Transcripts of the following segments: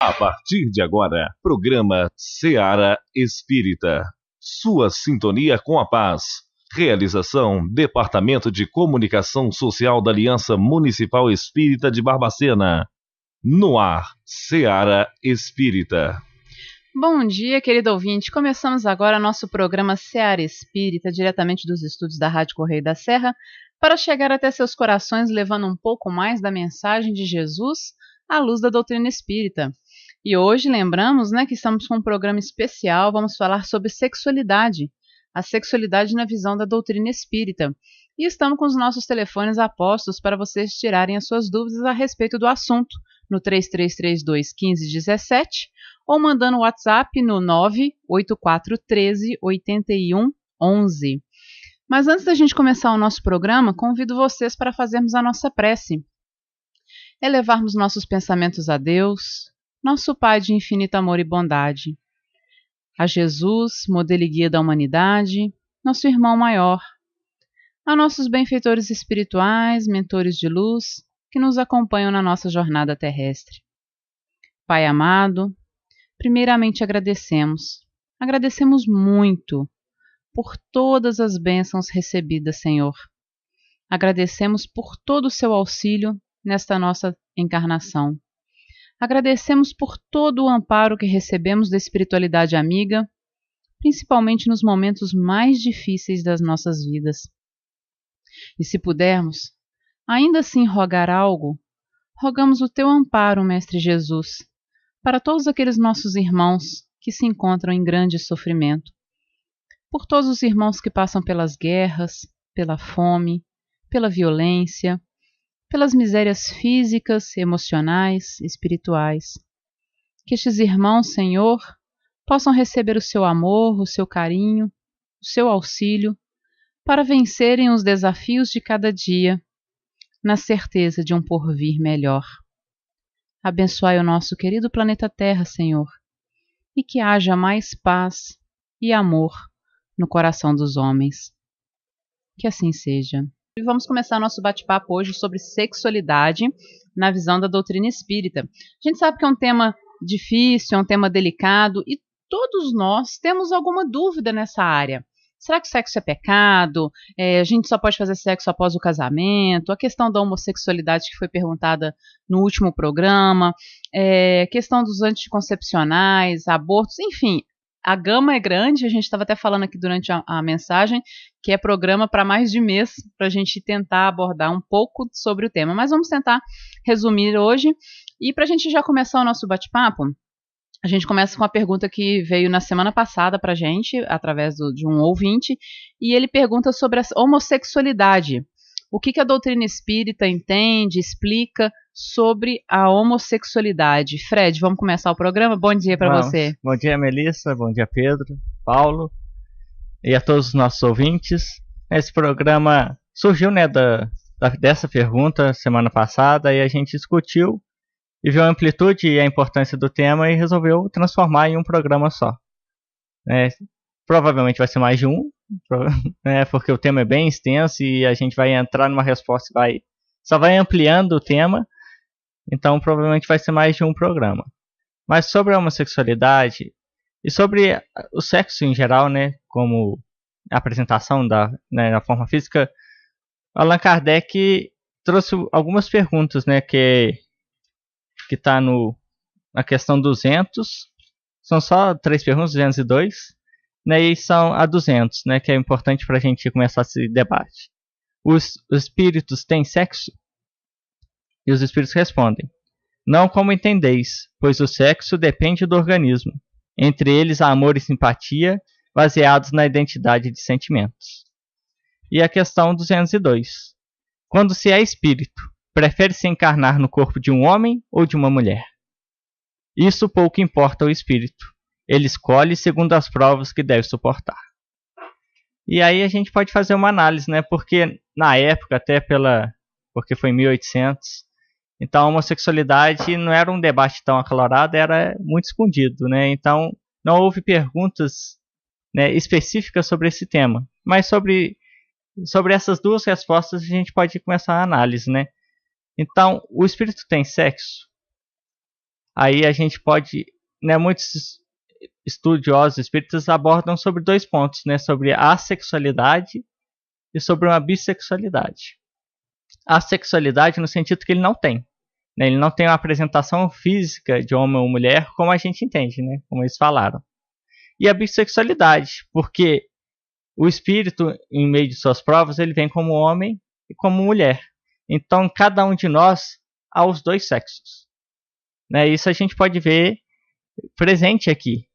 A partir de agora, programa Seara Espírita. Sua sintonia com a paz. Realização: Departamento de Comunicação Social da Aliança Municipal Espírita de Barbacena. No ar, Seara Espírita. Bom dia, querido ouvinte. Começamos agora nosso programa Seara Espírita, diretamente dos estúdios da Rádio Correio da Serra, para chegar até seus corações levando um pouco mais da mensagem de Jesus à luz da doutrina espírita. E hoje lembramos, que estamos com um programa especial, vamos falar sobre sexualidade, a sexualidade na visão da doutrina espírita. E estamos com os nossos telefones apostos para vocês tirarem as suas dúvidas a respeito do assunto, no 3332-1517, ou mandando o WhatsApp no 98413-8111. Mas antes da gente começar o nosso programa, convido vocês para fazermos a nossa prece. Elevarmos nossos pensamentos a Deus, nosso Pai de infinito amor e bondade, a Jesus, modelo e guia da humanidade, nosso irmão maior, a nossos benfeitores espirituais, mentores de luz, que nos acompanham na nossa jornada terrestre. Pai amado, primeiramente agradecemos muito por todas as bênçãos recebidas, Senhor. Agradecemos por todo o seu auxílio nesta nossa encarnação. Agradecemos por todo o amparo que recebemos da espiritualidade amiga, principalmente nos momentos mais difíceis das nossas vidas. E se pudermos, ainda assim rogar algo, rogamos o teu amparo, Mestre Jesus, para todos aqueles nossos irmãos que se encontram em grande sofrimento. Por todos os irmãos que passam pelas guerras, pela fome, pela violência, pelas misérias físicas, emocionais, espirituais. Que estes irmãos, Senhor, possam receber o seu amor, o seu carinho, o seu auxílio, para vencerem os desafios de cada dia, na certeza de um porvir melhor. Abençoai o nosso querido planeta Terra, Senhor, e que haja mais paz e amor no coração dos homens. Que assim seja. E vamos começar nosso bate-papo hoje sobre sexualidade na visão da doutrina espírita. A gente sabe que é um tema difícil, é um tema delicado e todos nós temos alguma dúvida nessa área. Será que sexo é pecado? A gente só pode fazer sexo após o casamento? A questão da homossexualidade que foi perguntada no último programa, questão dos anticoncepcionais, abortos, enfim. A gama é grande, a gente estava até falando aqui durante a mensagem, que é programa para mais de mês, para a gente tentar abordar um pouco sobre o tema. Mas vamos tentar resumir hoje. E para a gente já começar o nosso bate-papo, a gente começa com a pergunta que veio na semana passada para a gente, através de um ouvinte, e ele pergunta sobre a homossexualidade. O que a doutrina espírita entende, explica sobre a homossexualidade? Fred, vamos começar o programa? Bom dia para você. Bom dia, Melissa. Bom dia, Pedro, Paulo e a todos os nossos ouvintes. Esse programa surgiu dessa pergunta semana passada e a gente discutiu e viu a amplitude e a importância do tema e resolveu transformar em um programa só. Provavelmente vai ser mais de um, porque o tema é bem extenso e a gente vai entrar numa resposta só vai ampliando o tema, então provavelmente vai ser mais de um programa. Mas sobre a homossexualidade e sobre o sexo em geral, como a apresentação da forma física, Allan Kardec trouxe algumas perguntas, que está na questão 200, são só 3 perguntas, 202, e são a 200, que é importante para a gente começar esse debate. Os espíritos têm sexo? E os espíritos respondem: não como entendeis, pois o sexo depende do organismo, entre eles há amor e simpatia, baseados na identidade de sentimentos. E a questão 202. Quando se é espírito, prefere-se encarnar no corpo de um homem ou de uma mulher? Isso pouco importa ao espírito. Ele escolhe segundo as provas que deve suportar. E aí a gente pode fazer uma análise, porque na época, porque foi em 1800, então a homossexualidade não era um debate tão acalorado, era muito escondido, Então não houve perguntas específicas sobre esse tema. Mas sobre essas duas respostas a gente pode começar a análise, Então, o espírito tem sexo? aí a gente pode, né, muitos estudiosos espíritas abordam sobre 2 pontos, né, sobre a assexualidade e sobre uma bissexualidade. A sexualidade no sentido que ele não tem, né, ele não tem uma apresentação física de homem ou mulher como a gente entende, né, como eles falaram. E a bissexualidade, porque o espírito, em meio de suas provas, ele vem como homem e como mulher. Então, cada um de nós há os 2 sexos, né? Isso a gente pode ver presente aqui.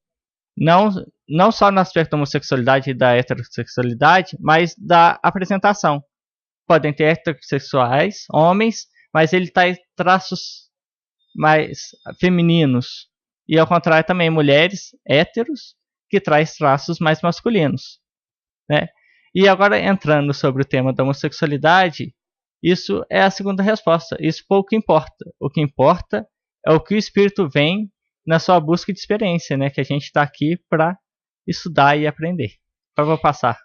Não só no aspecto da homossexualidade e da heterossexualidade, mas da apresentação. Podem ter heterossexuais, homens, mas ele traz traços mais femininos. E ao contrário também, mulheres héteros, que traz traços mais masculinos, né? E agora entrando sobre o tema da homossexualidade, isso é a segunda resposta. Isso pouco importa. O que importa é o que o espírito vem na sua busca de experiência, né? Que a gente está aqui para estudar e aprender. Eu vou passar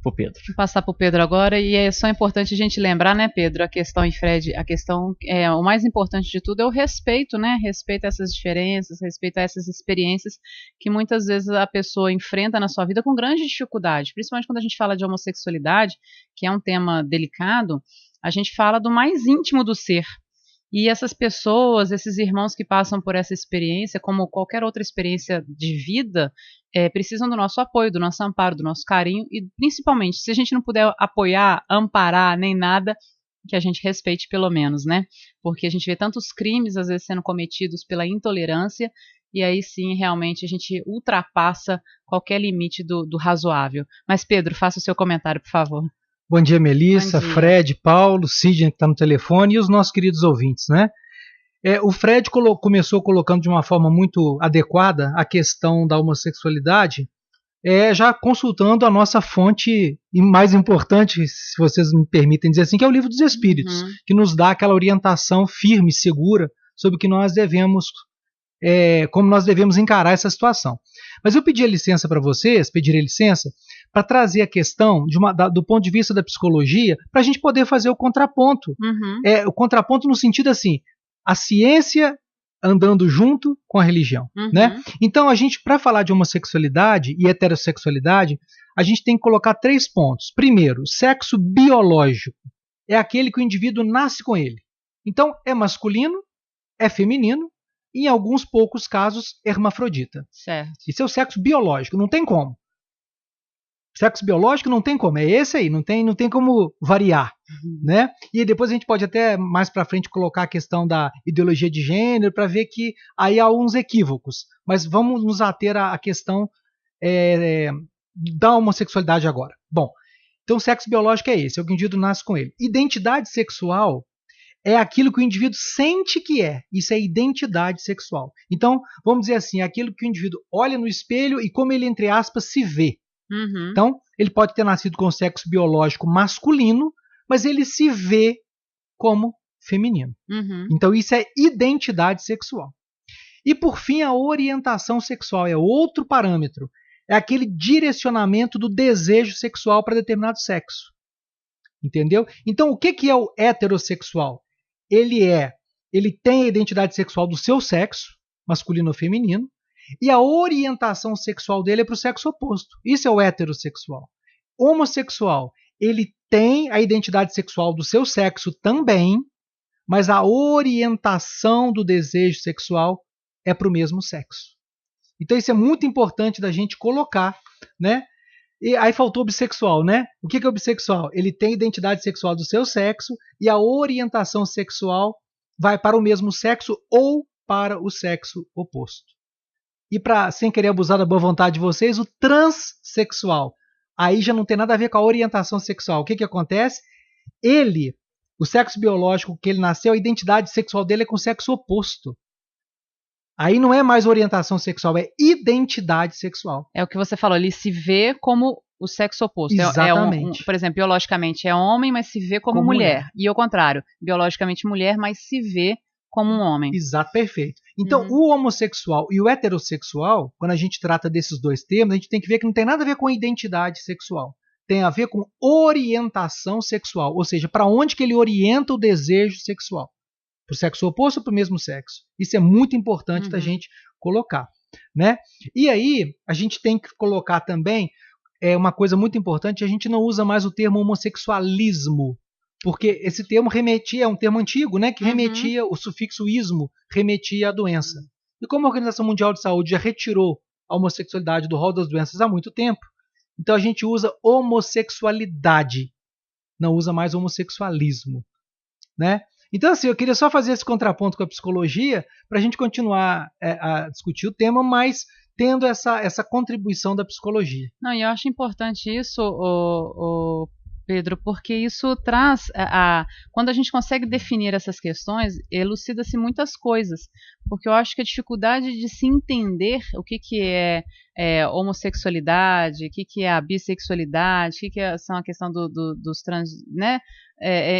para o Pedro. Vou passar para o Pedro agora, e é só importante a gente lembrar, né, Pedro, a questão, e Fred, a questão, o mais importante de tudo é o respeito, né? Respeito a essas diferenças, respeito a essas experiências que muitas vezes a pessoa enfrenta na sua vida com grande dificuldade, principalmente quando a gente fala de homossexualidade, que é um tema delicado, a gente fala do mais íntimo do ser. E essas pessoas, esses irmãos que passam por essa experiência, como qualquer outra experiência de vida, precisam do nosso apoio, do nosso amparo, do nosso carinho e, principalmente, se a gente não puder apoiar, amparar, nem nada, que a gente respeite pelo menos, né? Porque a gente vê tantos crimes, às vezes, sendo cometidos pela intolerância, e aí sim, realmente, a gente ultrapassa qualquer limite do razoável. Mas, Pedro, faça o seu comentário, por favor. Bom dia, Melissa, Bom dia. Fred, Paulo, Sidney, que está no telefone, e os nossos queridos ouvintes, né? O Fred começou colocando de uma forma muito adequada a questão da homossexualidade, já consultando a nossa fonte mais importante, se vocês me permitem dizer assim, que é o Livro dos Espíritos, que nos dá aquela orientação firme, segura, sobre o que nós devemos, como nós devemos encarar essa situação. Mas eu pediria licença para vocês, para trazer a questão do ponto de vista da psicologia, para a gente poder fazer o contraponto. O contraponto no sentido assim, a ciência andando junto com a religião. Né? Então, a gente, para falar de homossexualidade e heterossexualidade, a gente tem que colocar 3 pontos. Primeiro, sexo biológico é aquele que o indivíduo nasce com ele. Então, é masculino, é feminino, e em alguns poucos casos, hermafrodita. Certo. Isso é o sexo biológico, não tem como. Sexo biológico não tem como, é esse aí, não tem como variar, né? E depois a gente pode até mais para frente colocar a questão da ideologia de gênero para ver que aí há alguns equívocos, mas vamos nos ater à questão da homossexualidade agora. Bom, então o sexo biológico é esse, é o que o indivíduo nasce com ele. Identidade sexual é aquilo que o indivíduo sente que é, isso é identidade sexual. Então, vamos dizer assim, é aquilo que o indivíduo olha no espelho e como ele, entre aspas, se vê. Então, ele pode ter nascido com sexo biológico masculino, mas ele se vê como feminino. Então, isso é identidade sexual. E, por fim, a orientação sexual é outro parâmetro. É aquele direcionamento do desejo sexual para determinado sexo. Entendeu? Então, o que é o heterossexual? Ele tem a identidade sexual do seu sexo, masculino ou feminino, e a orientação sexual dele é para o sexo oposto. Isso é o heterossexual. Homossexual, ele tem a identidade sexual do seu sexo também, mas a orientação do desejo sexual é para o mesmo sexo. Então isso é muito importante da gente colocar, né? E aí faltou o bissexual, né? O que é o bissexual? Ele tem a identidade sexual do seu sexo e a orientação sexual vai para o mesmo sexo ou para o sexo oposto. E sem querer abusar da boa vontade de vocês, o transexual. Aí já não tem nada a ver com a orientação sexual. O que acontece? O sexo biológico que ele nasceu, a identidade sexual dele é com o sexo oposto. Aí não é mais orientação sexual, é identidade sexual. É o que você falou, ele se vê como o sexo oposto. Exatamente. Por exemplo, biologicamente é homem, mas se vê como mulher. E ao contrário, biologicamente mulher, mas se vê como um homem. Exato, perfeito. Então, o homossexual e o heterossexual, quando a gente trata desses 2 termos, a gente tem que ver que não tem nada a ver com identidade sexual. Tem a ver com orientação sexual, ou seja, para onde que ele orienta o desejo sexual. para o sexo oposto ou para o mesmo sexo. Isso é muito importante da gente colocar, né? E aí a gente tem que colocar também uma coisa muito importante: a gente não usa mais o termo homossexualismo, porque esse termo remetia, é um termo antigo, né, que remetia, o sufixo ismo remetia à doença. E como a Organização Mundial de Saúde já retirou a homossexualidade do rol das doenças há muito tempo, então a gente usa homossexualidade, não usa mais homossexualismo, né? Então, assim, eu queria só fazer esse contraponto com a psicologia para a gente continuar a discutir o tema, mas tendo essa contribuição da psicologia. Não, e eu acho importante isso, Pedro, porque isso traz, quando a gente consegue definir essas questões, elucida-se muitas coisas, porque eu acho que a dificuldade de se entender o que é homossexualidade, o que é a bissexualidade, o que são a questão dos trans, né?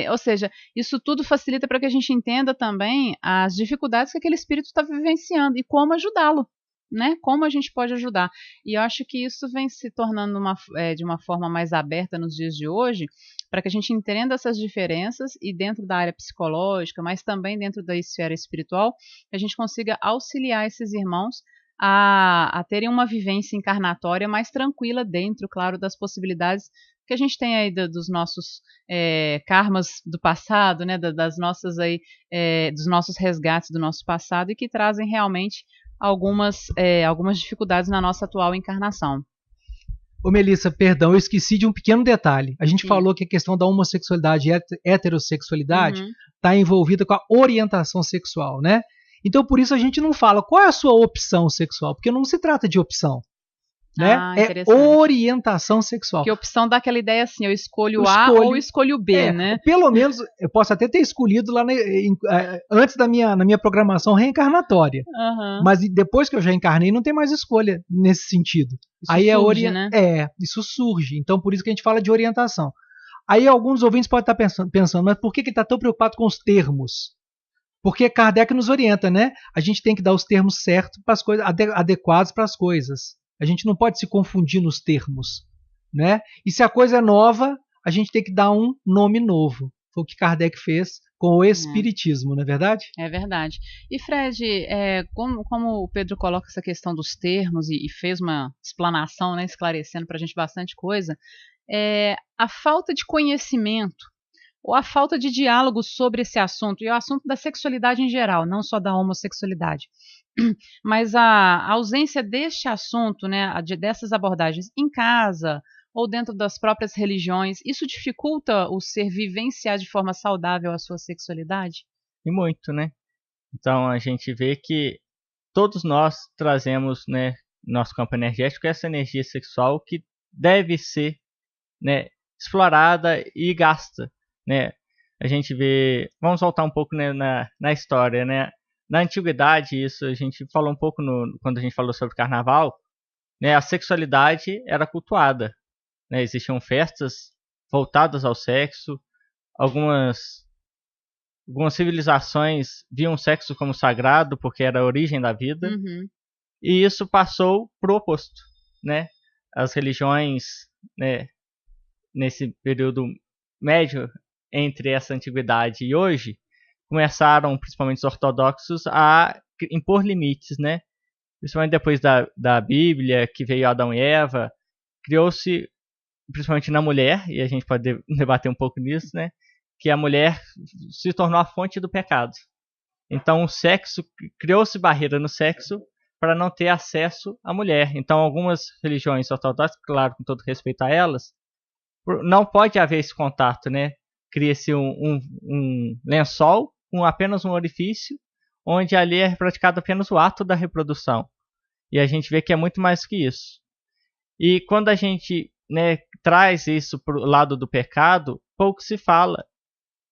Ou seja, isso tudo facilita para que a gente entenda também as dificuldades que aquele espírito está vivenciando e como ajudá-lo. Né? Como a gente pode ajudar. E eu acho que isso vem se tornando de uma forma mais aberta nos dias de hoje, para que a gente entenda essas diferenças e dentro da área psicológica, mas também dentro da esfera espiritual, a gente consiga auxiliar esses irmãos a terem uma vivência encarnatória mais tranquila dentro, claro, das possibilidades que a gente tem aí dos nossos karmas do passado, né? Das nossas aí, dos nossos resgates do nosso passado e que trazem realmente algumas dificuldades na nossa atual encarnação. Ô Melissa, perdão, eu esqueci de um pequeno detalhe. A gente falou que a questão da homossexualidade e heterossexualidade está envolvida com a orientação sexual, né? Então, por isso a gente não fala qual é a sua opção sexual, porque não se trata de opção. Né? É orientação sexual. Que opção dá aquela ideia assim, eu escolho A ou escolho B, né? Pelo menos, eu posso até ter escolhido lá antes na minha programação reencarnatória. Mas depois que eu já encarnei, não tem mais escolha nesse sentido. Isso aí surge, né? Isso surge. Então, por isso que a gente fala de orientação. Aí alguns ouvintes podem estar pensando, mas por que ele está tão preocupado com os termos? Porque Kardec nos orienta, né? A gente tem que dar os termos certos para as coisas, adequados para as coisas. A gente não pode se confundir nos termos, né? E se a coisa é nova, a gente tem que dar um nome novo. Foi o que Kardec fez com o Espiritismo, não é verdade? É verdade. E Fred, como o Pedro coloca essa questão dos termos e fez uma explanação, né, esclarecendo para a gente bastante coisa, a falta de conhecimento ou a falta de diálogo sobre esse assunto, e o assunto da sexualidade em geral, não só da homossexualidade, mas a ausência deste assunto, né, dessas abordagens em casa ou dentro das próprias religiões, isso dificulta o ser vivenciar de forma saudável a sua sexualidade? E muito, né? Então a gente vê que todos nós trazemos, né, nosso campo energético essa energia sexual que deve ser, né, explorada e gasta, né? A gente vê, vamos voltar um pouco, né, na história, né? Na antiguidade, isso a gente falou um pouco quando a gente falou sobre carnaval, né? A sexualidade era cultuada, né? Existiam festas voltadas ao sexo, algumas civilizações viam o sexo como sagrado porque era a origem da vida, e isso passou pro oposto, né? As religiões, né, nesse período médio entre essa antiguidade e hoje, começaram, principalmente os ortodoxos, a impor limites, né? Principalmente depois da Bíblia, que veio Adão e Eva, criou-se, principalmente na mulher, e a gente pode debater um pouco nisso, né? Que a mulher se tornou a fonte do pecado. Então o sexo, criou-se barreira no sexo para não ter acesso à mulher. Então algumas religiões ortodoxas, claro, com todo respeito a elas, não pode haver esse contato, né? Cria-se um lençol com apenas um orifício, onde ali é praticado apenas o ato da reprodução. E a gente vê que é muito mais que isso. E quando a gente, né, traz isso para o lado do pecado, pouco se fala.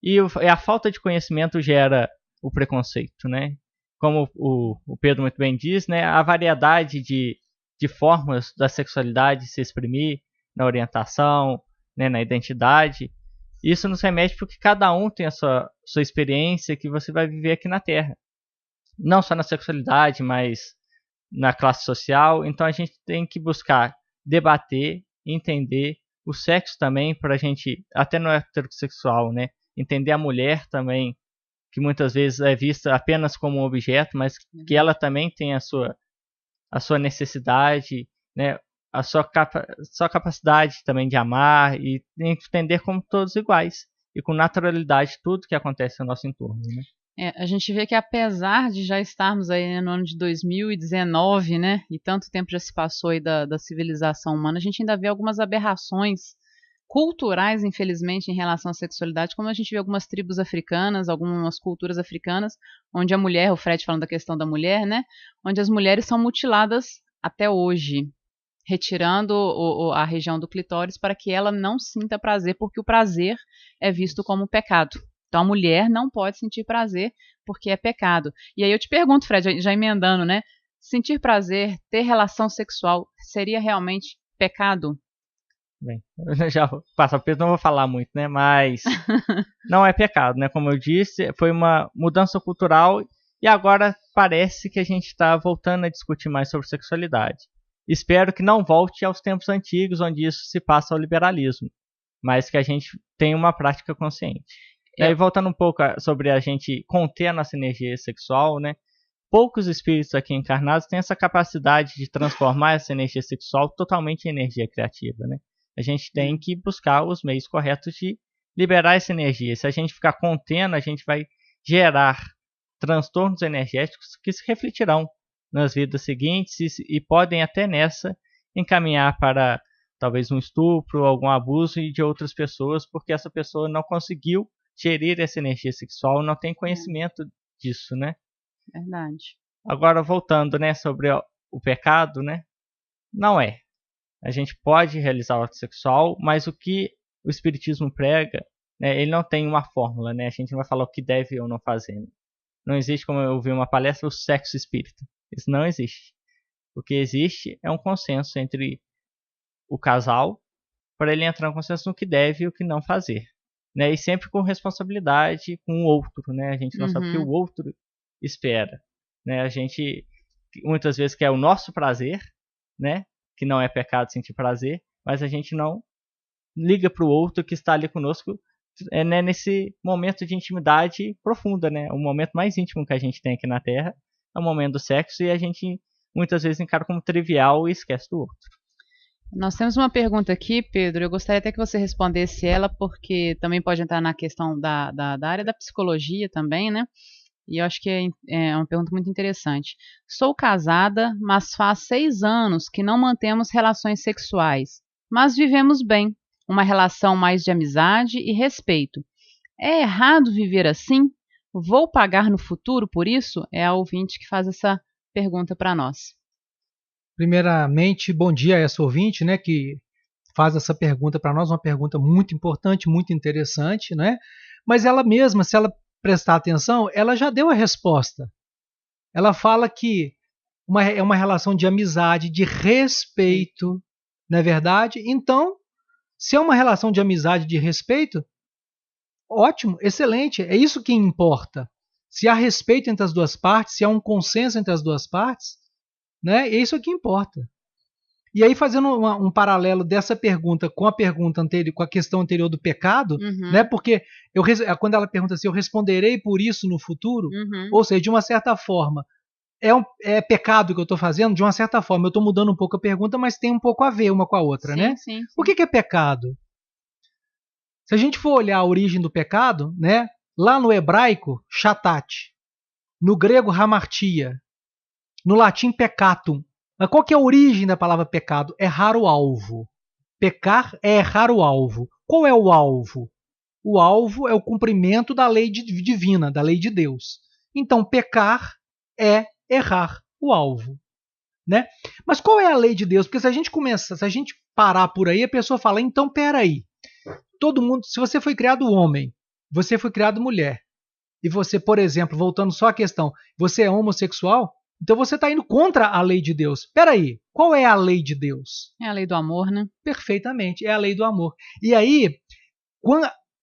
E a falta de conhecimento gera o preconceito, né? Como o Pedro muito bem diz, né, a variedade de formas da sexualidade se exprimir na orientação, né, na identidade. Isso nos remete porque cada um tem a sua experiência que você vai viver aqui na Terra. Não só na sexualidade, mas na classe social. Então a gente tem que buscar debater, entender o sexo também, para a gente, até no heterossexual, né, entender a mulher também, que muitas vezes é vista apenas como um objeto, mas que ela também tem a sua necessidade, né? A sua capacidade também de amar e entender como todos iguais e com naturalidade tudo que acontece no nosso entorno, né? A gente vê que apesar de já estarmos aí no ano de 2019, né, e tanto tempo já se passou aí da civilização humana, a gente ainda vê algumas aberrações culturais, infelizmente, em relação à sexualidade, como a gente vê algumas tribos africanas, algumas culturas africanas, onde a mulher, o Fred falando da questão da mulher, né, onde as mulheres são mutiladas até hoje, retirando a região do clitóris para que ela não sinta prazer, porque o prazer é visto como pecado. Então a mulher não pode sentir prazer porque é pecado. E aí eu te pergunto, Fred, já emendando, né? Sentir prazer, ter relação sexual, seria realmente pecado? Bem, eu já passo a peso, não vou falar muito, né? Mas não é pecado, né? Como eu disse, foi uma mudança cultural e agora parece que a gente está voltando a discutir mais sobre sexualidade. Espero que não volte aos tempos antigos, onde isso se passa ao liberalismo, mas que a gente tenha uma prática consciente. E aí, voltando um pouco sobre a gente conter a nossa energia sexual, né? Poucos espíritos aqui encarnados têm essa capacidade de transformar essa energia sexual totalmente em energia criativa, né? A gente tem que buscar os meios corretos de liberar essa energia. Se a gente ficar contendo, a gente vai gerar transtornos energéticos que se refletirão nas vidas seguintes e podem até nessa encaminhar para talvez um estupro, algum abuso de outras pessoas, porque essa pessoa não conseguiu gerir essa energia sexual, não tem conhecimento disso, né? Verdade. Agora, voltando, né, sobre o pecado, né? Não é. A gente pode realizar o ato sexual, mas o que o Espiritismo prega, né, ele não tem uma fórmula, né? A gente não vai falar o que deve ou não fazer. Né? Não existe, como eu ouvi uma palestra, o sexo espírita. Isso não existe. O que existe é um consenso entre o casal para ele entrar em consenso no que deve e o que não fazer. Né? E sempre com responsabilidade com o outro, né? A gente não sabe o que o outro espera, né? A gente muitas vezes quer o nosso prazer, né? Que não é pecado sentir prazer, mas a gente não liga para o outro que está ali conosco, né? Nesse momento de intimidade profunda, né? O momento mais íntimo que a gente tem aqui na Terra é o momento do sexo e a gente muitas vezes encara como trivial e esquece do outro. Nós temos uma pergunta aqui, Pedro, eu gostaria até que você respondesse ela, porque também pode entrar na questão da área da psicologia também, né? E eu acho que é uma pergunta muito interessante. Sou casada, mas faz 6 anos que não mantemos relações sexuais, mas vivemos bem, uma relação mais de amizade e respeito. É errado viver assim? Vou pagar no futuro por isso? É a ouvinte que faz essa pergunta para nós. Primeiramente, bom dia a essa ouvinte, né, que faz essa pergunta para nós, uma pergunta muito importante, muito interessante, né? Mas ela mesma, se ela prestar atenção, ela já deu a resposta. Ela fala que é uma relação de amizade, de respeito, não é verdade? Então, se é uma relação de amizade, de respeito, ótimo, excelente, é isso que importa. Se há respeito entre as duas partes, se há um consenso entre as duas partes, né? É isso que importa. E aí, fazendo um paralelo dessa pergunta com a pergunta anterior, com a questão anterior do pecado, né? Porque quando ela pergunta assim, eu responderei por isso no futuro, ou seja, de uma certa forma, é pecado que eu estou fazendo, de uma certa forma, eu estou mudando um pouco a pergunta, mas tem um pouco a ver uma com a outra, né? Sim. O que é pecado? Se a gente for olhar a origem do pecado, né? Lá no hebraico, chatat, no grego, hamartia, no latim, peccatum. Mas qual que é a origem da palavra pecado? Errar o alvo. Pecar é errar o alvo. Qual é o alvo? O alvo é o cumprimento da lei divina, da lei de Deus. Então, pecar é errar o alvo. Né? Mas qual é a lei de Deus? Porque se a gente parar por aí, a pessoa fala, então, peraí. Todo mundo, se você foi criado homem, você foi criado mulher, e você, por exemplo, voltando só à questão, você é homossexual, então você está indo contra a lei de Deus. Espera aí, qual é a lei de Deus? É a lei do amor, né? Perfeitamente, é a lei do amor. E aí,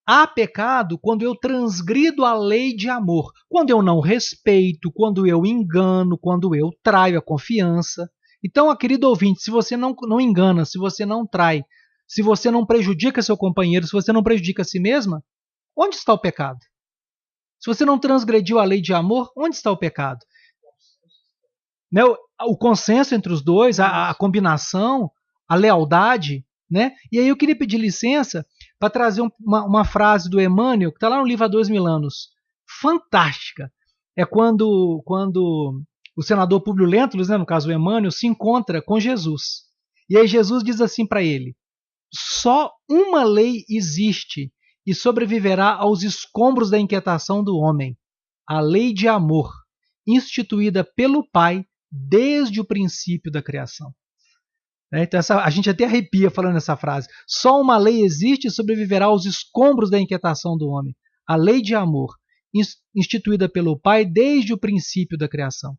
há pecado quando eu transgrido a lei de amor, quando eu não respeito, quando eu engano, quando eu traio a confiança. Então, querido ouvinte, se você não engana, se você não trai, se você não prejudica seu companheiro, se você não prejudica a si mesma, onde está o pecado? Se você não transgrediu a lei de amor, onde está o pecado? Né? O consenso entre os dois, a combinação, a lealdade, né? E aí eu queria pedir licença para trazer uma frase do Emmanuel, que está lá no livro Há 2000 anos, fantástica. É quando o senador Públio Lentulus, né, no caso o Emmanuel, se encontra com Jesus. E aí Jesus diz assim para ele: só uma lei existe e sobreviverá aos escombros da inquietação do homem, a lei de amor, instituída pelo Pai desde o princípio da criação. Então a gente até arrepia falando essa frase. Só uma lei existe e sobreviverá aos escombros da inquietação do homem, a lei de amor, instituída pelo Pai desde o princípio da criação.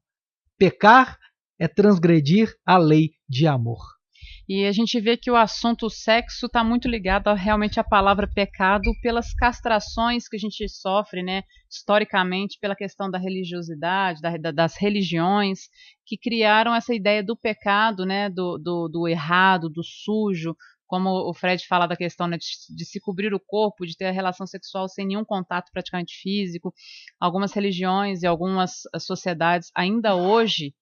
Pecar é transgredir a lei de amor. E a gente vê que o assunto sexo está muito ligado realmente à palavra pecado pelas castrações que a gente sofre, né, historicamente, pela questão da religiosidade, das religiões, que criaram essa ideia do pecado, né, do errado, do sujo, como o Fred fala da questão, né, de se cobrir o corpo, de ter a relação sexual sem nenhum contato praticamente físico. Algumas religiões e algumas sociedades ainda hoje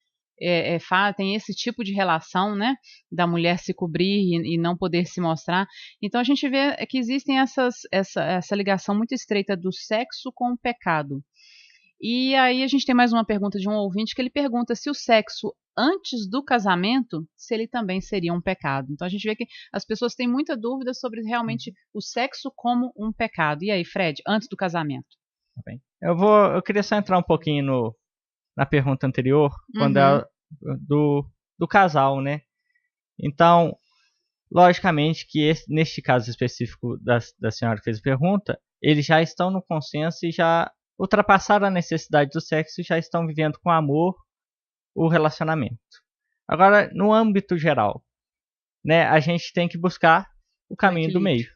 tem esse tipo de relação, né, da mulher se cobrir e não poder se mostrar. Então a gente vê que existem essa ligação muito estreita do sexo com o pecado. E aí a gente tem mais uma pergunta de um ouvinte, que ele pergunta se o sexo antes do casamento, se ele também seria um pecado. Então a gente vê que as pessoas têm muita dúvida sobre realmente o sexo como um pecado. E aí, Fred, antes do casamento? Tá bem. Eu queria só entrar um pouquinho na pergunta anterior, quando é do casal, né? Então, logicamente que neste caso específico da senhora que fez a pergunta, eles já estão no consenso e já ultrapassaram a necessidade do sexo e já estão vivendo com amor o relacionamento. Agora, no âmbito geral, né, a gente tem que buscar o caminho do meio.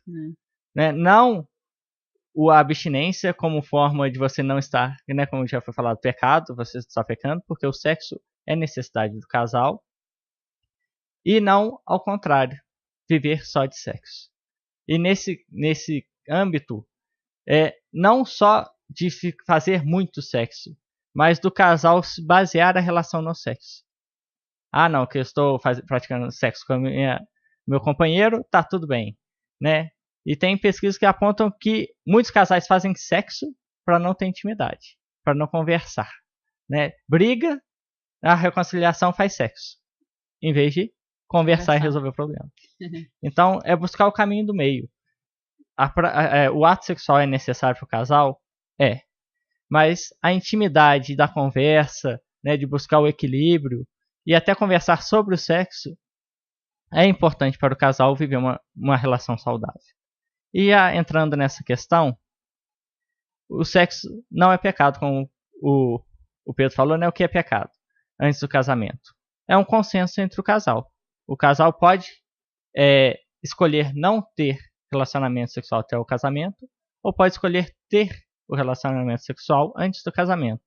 Né? Não a abstinência como forma de você não estar, né, como já foi falado, pecado, você está pecando, porque o sexo é necessidade do casal, e não ao contrário, viver só de sexo. E nesse âmbito, não só de fazer muito sexo, mas do casal se basear a relação no sexo. Ah, não, que eu estou praticando sexo com meu companheiro, tá tudo bem, né? E tem pesquisas que apontam que muitos casais fazem sexo para não ter intimidade, para não conversar, né? Briga, a reconciliação faz sexo, em vez de conversar e resolver o problema. Então, é buscar o caminho do meio. O ato sexual é necessário para o casal? Mas a intimidade da conversa, né, de buscar o equilíbrio e até conversar sobre o sexo é importante para o casal viver uma relação saudável. E entrando nessa questão, o sexo não é pecado, como o Pedro falou, né? O que é pecado antes do casamento? É um consenso entre o casal. O casal pode escolher não ter relacionamento sexual até o casamento, ou pode escolher ter o relacionamento sexual antes do casamento.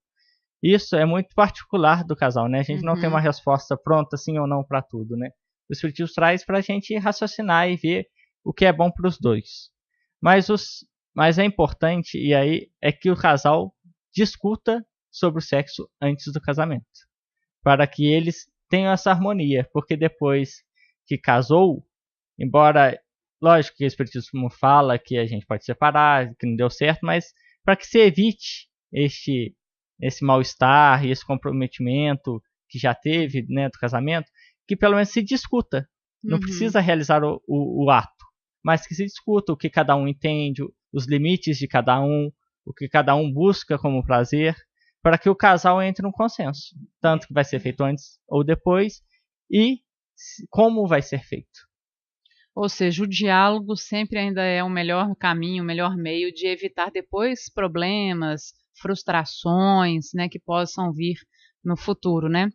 Isso é muito particular do casal, né? A gente não tem uma resposta pronta, sim ou não, para tudo, né? O Espiritismo traz para a gente raciocinar e ver o que é bom para os dois. Mas é importante, e aí, é que o casal discuta sobre o sexo antes do casamento, para que eles tenham essa harmonia, porque depois que casou, embora, lógico que o Espiritismo fala que a gente pode separar, que não deu certo, mas para que se evite esse mal-estar e esse comprometimento que já teve, né, do casamento, que pelo menos se discuta. Não precisa realizar o ato, mas que se discuta o que cada um entende, os limites de cada um, o que cada um busca como prazer, para que o casal entre num consenso, tanto que vai ser feito antes ou depois, e como vai ser feito. Ou seja, o diálogo sempre ainda é o melhor caminho, o melhor meio de evitar depois problemas, frustrações, né, que possam vir no futuro, né?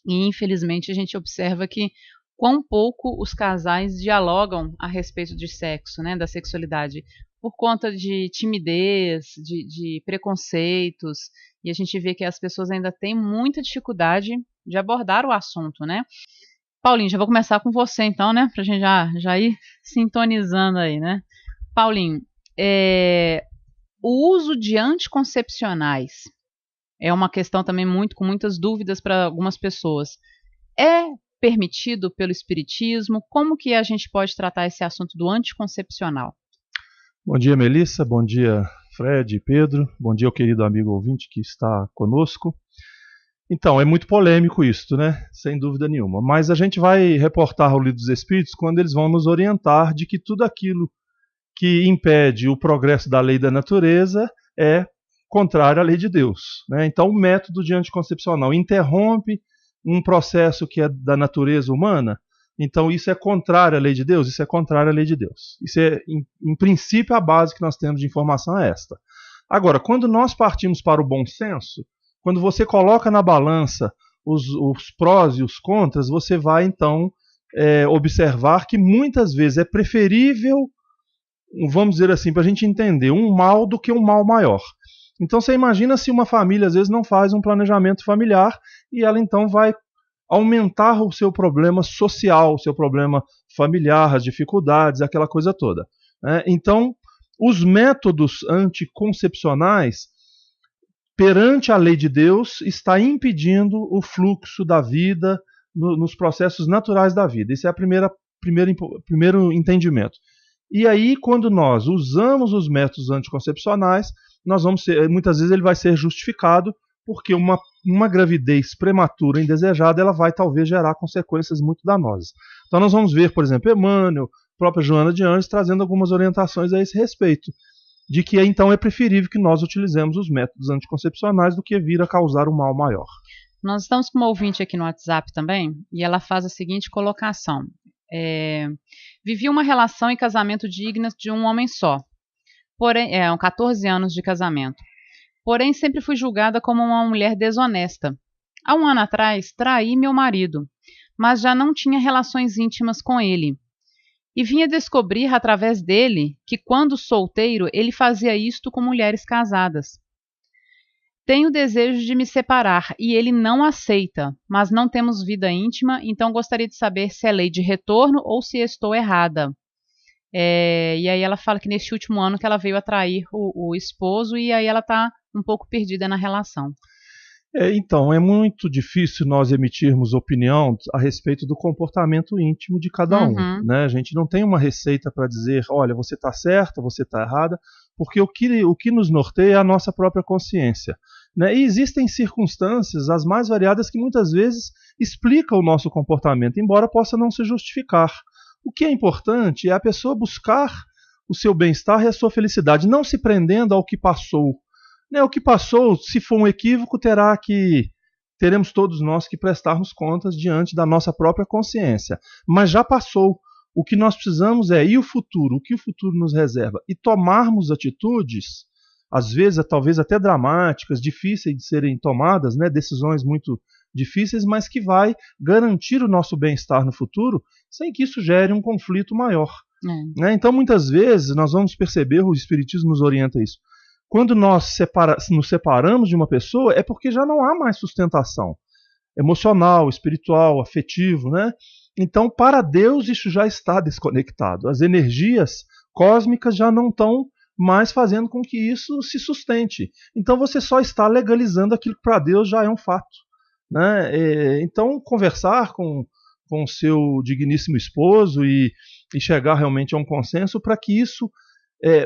E infelizmente a gente observa que quão pouco os casais dialogam a respeito de sexo, né, da sexualidade, por conta de timidez, de preconceitos, e a gente vê que as pessoas ainda têm muita dificuldade de abordar o assunto, né? Paulinho, já vou começar com você então, né, pra gente já ir sintonizando aí, né? Paulinho, o uso de anticoncepcionais é uma questão também com muitas dúvidas para algumas pessoas. É permitido pelo Espiritismo? Como que a gente pode tratar esse assunto do anticoncepcional? Bom dia, Melissa. Bom dia, Fred e Pedro. Bom dia ao querido amigo ouvinte que está conosco. Então, é muito polêmico isso, né? Sem dúvida nenhuma. Mas a gente vai reportar o Livro dos Espíritos quando eles vão nos orientar de que tudo aquilo que impede o progresso da lei da natureza é contrário à lei de Deus, né? Então, o método de anticoncepcional interrompe um processo que é da natureza humana. Então, isso é contrário à lei de Deus? Isso é contrário à lei de Deus. Isso é, em princípio, a base que nós temos de informação é esta. Agora, quando nós partimos para o bom senso, quando você coloca na balança os prós e os contras, você vai, então, observar que muitas vezes é preferível, vamos dizer assim, para a gente entender, um mal do que um mal maior. Então, você imagina se uma família, às vezes, não faz um planejamento familiar e ela, então, vai aumentar o seu problema social, o seu problema familiar, as dificuldades, aquela coisa toda, né? Então, os métodos anticoncepcionais, perante a lei de Deus, está impedindo o fluxo da vida nos processos naturais da vida. Esse é o primeiro entendimento. E aí, quando nós usamos os métodos anticoncepcionais, muitas vezes ele vai ser justificado porque uma gravidez prematura indesejada, ela vai talvez gerar consequências muito danosas. Então nós vamos ver, por exemplo, Emmanuel, própria Joana de Anjos, trazendo algumas orientações a esse respeito, de que então é preferível que nós utilizemos os métodos anticoncepcionais do que vir a causar um mal maior. Nós estamos com uma ouvinte aqui no WhatsApp também, e ela faz a seguinte colocação. Vivi uma relação e casamento digna de um homem só. Porém, 14 anos de casamento. Porém, sempre fui julgada como uma mulher desonesta. Há um ano atrás, traí meu marido, mas já não tinha relações íntimas com ele. E vinha descobrir, através dele, que quando solteiro, ele fazia isto com mulheres casadas. Tenho desejo de me separar e ele não aceita, mas não temos vida íntima, então gostaria de saber se é lei de retorno ou se estou errada. E aí ela fala que neste último ano que ela veio a trair o esposo e aí ela está um pouco perdida na relação. Então, é muito difícil nós emitirmos opinião a respeito do comportamento íntimo de cada um, né? A gente não tem uma receita para dizer, olha, você está certa, você está errada, porque o que nos norteia é a nossa própria consciência, né? E existem circunstâncias, as mais variadas, que muitas vezes explicam o nosso comportamento, embora possa não se justificar. O que é importante é a pessoa buscar o seu bem-estar e a sua felicidade, não se prendendo ao que passou. O que passou, se for um equívoco, teremos todos nós que prestarmos contas diante da nossa própria consciência. Mas já passou. O que nós precisamos e o futuro? O que o futuro nos reserva? E tomarmos atitudes, às vezes talvez até dramáticas, difíceis de serem tomadas, né? Decisões muito difíceis, mas que vai garantir o nosso bem-estar no futuro, sem que isso gere um conflito maior. Né? Então, muitas vezes, nós vamos perceber, o Espiritismo nos orienta isso, quando nós nos separamos de uma pessoa, é porque já não há mais sustentação emocional, espiritual, afetivo, né? Então, para Deus, isso já está desconectado. As energias cósmicas já não estão mais fazendo com que isso se sustente. Então, você só está legalizando aquilo que para Deus já é um fato, né? Então, conversar com o seu digníssimo esposo e chegar realmente a um consenso para que isso...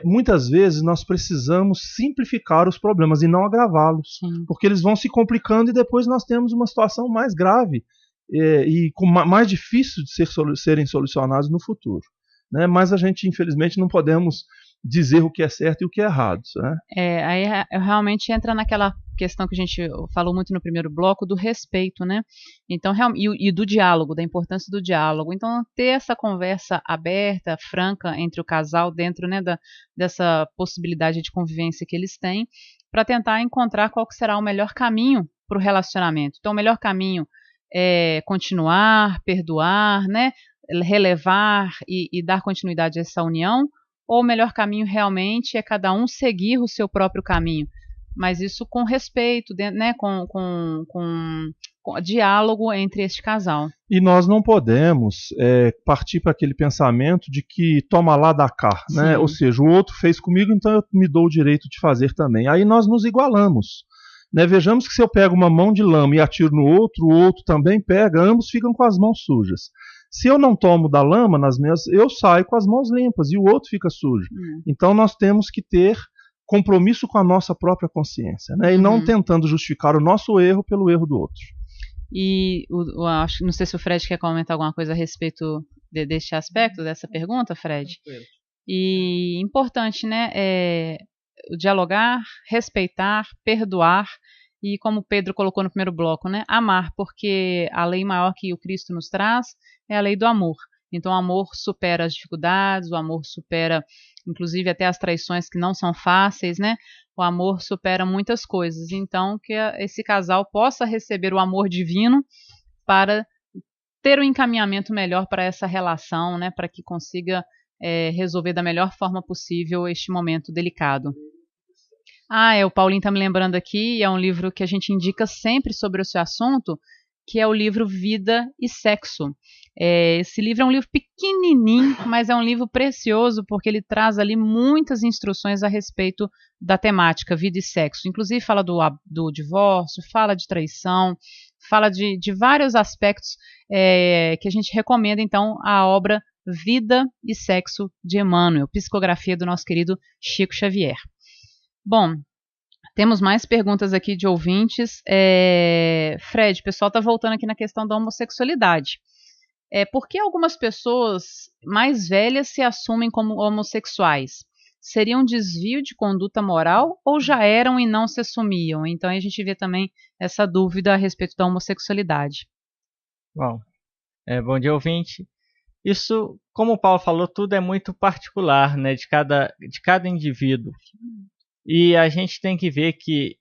muitas vezes nós precisamos simplificar os problemas e não agravá-los, porque eles vão se complicando e depois nós temos uma situação mais grave e mais difícil de serem solucionados no futuro, né? Mas a gente, infelizmente, não podemos dizer o que é certo e o que é errado, né? Aí realmente entra naquela questão que a gente falou muito no primeiro bloco, do respeito, né? Então, e do diálogo, da importância do diálogo. Então, ter essa conversa aberta, franca entre o casal, dentro, né, dessa possibilidade de convivência que eles têm, para tentar encontrar qual que será o melhor caminho para o relacionamento. Então, o melhor caminho é continuar, perdoar, né? Relevar e dar continuidade a essa união, ou o melhor caminho realmente é cada um seguir o seu próprio caminho, mas isso com respeito, né, com diálogo entre este casal. E nós não podemos partir para aquele pensamento de que toma lá dá cá, né? Ou seja, o outro fez comigo, então eu me dou o direito de fazer também. Aí nós nos igualamos. Né? Vejamos que se eu pego uma mão de lama e atiro no outro, o outro também pega, ambos ficam com as mãos sujas. Se eu não tomo da lama nas minhas, eu saio com as mãos limpas e o outro fica sujo. Então nós temos que ter compromisso com a nossa própria consciência, né? E não tentando justificar o nosso erro pelo erro do outro. E não sei se o Fred quer comentar alguma coisa a respeito deste aspecto, dessa pergunta, Fred. E importante, né, dialogar, respeitar, perdoar e, como Pedro colocou no primeiro bloco, né, amar, porque a lei maior que o Cristo nos traz é a lei do amor. Então o amor supera as dificuldades, o amor supera inclusive até as traições que não são fáceis, né? O amor supera muitas coisas. Então que esse casal possa receber o amor divino para ter um encaminhamento melhor para essa relação, né? Para que consiga resolver da melhor forma possível este momento delicado. O Paulinho está me lembrando aqui, é um livro que a gente indica sempre sobre esse assunto, que é o livro Vida e Sexo. Esse livro é um livro pequenininho, mas é um livro precioso, porque ele traz ali muitas instruções a respeito da temática vida e sexo. Inclusive fala do divórcio, fala de traição, fala de vários aspectos que a gente recomenda, então, a obra Vida e Sexo de Emmanuel, psicografia do nosso querido Chico Xavier. Bom, temos mais perguntas aqui de ouvintes. Fred, o pessoal está voltando aqui na questão da homossexualidade. Por que algumas pessoas mais velhas se assumem como homossexuais? Seria um desvio de conduta moral ou já eram e não se assumiam? Então a gente vê também essa dúvida a respeito da homossexualidade. Bom, bom dia, ouvinte. Isso, como o Paulo falou, tudo é muito particular, né, de cada indivíduo. E a gente tem que ver que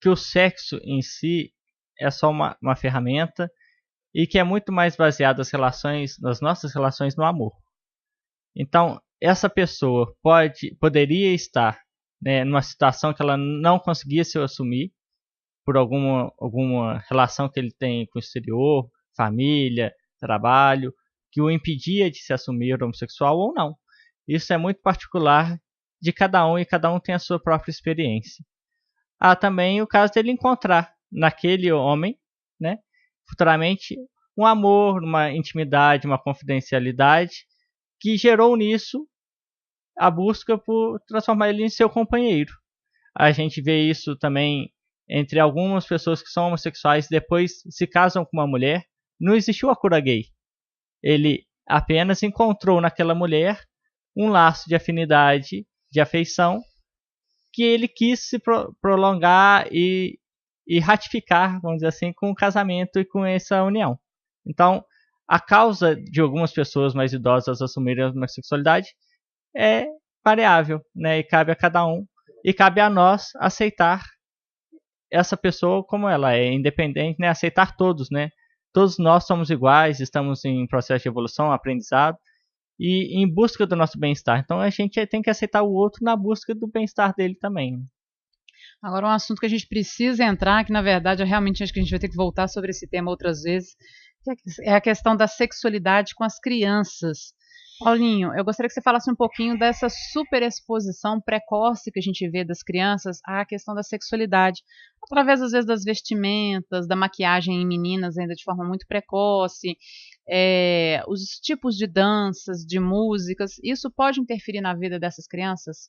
o sexo em si é só uma ferramenta e que é muito mais baseado nas nossas relações no amor. Então, essa pessoa poderia estar, né, numa situação que ela não conseguia se assumir por alguma relação que ele tem com o exterior, família, trabalho, que o impedia de se assumir homossexual ou não. Isso é muito particular de cada um e cada um tem a sua própria experiência. Há também o caso dele encontrar naquele homem, né, futuramente, um amor, uma intimidade, uma confidencialidade que gerou nisso a busca por transformar ele em seu companheiro. A gente vê isso também entre algumas pessoas que são homossexuais e depois se casam com uma mulher. Não existiu a cura gay. Ele apenas encontrou naquela mulher um laço de afinidade, de afeição, que ele quis se prolongar e ratificar, vamos dizer assim, com o casamento e com essa união. Então, a causa de algumas pessoas mais idosas assumirem a homossexualidade é variável, né? E cabe a cada um, e cabe a nós aceitar essa pessoa como ela é, independente, né? Aceitar todos, né? Todos nós somos iguais, estamos em processo de evolução, aprendizado, e em busca do nosso bem-estar. Então a gente tem que aceitar o outro na busca do bem-estar dele também. Agora, um assunto que a gente precisa entrar, que na verdade eu realmente acho que a gente vai ter que voltar sobre esse tema outras vezes, é a questão da sexualidade com as crianças. Paulinho, eu gostaria que você falasse um pouquinho dessa superexposição precoce que a gente vê das crianças à questão da sexualidade, através, às vezes, das vestimentas, da maquiagem em meninas ainda de forma muito precoce, os tipos de danças, de músicas. Isso pode interferir na vida dessas crianças?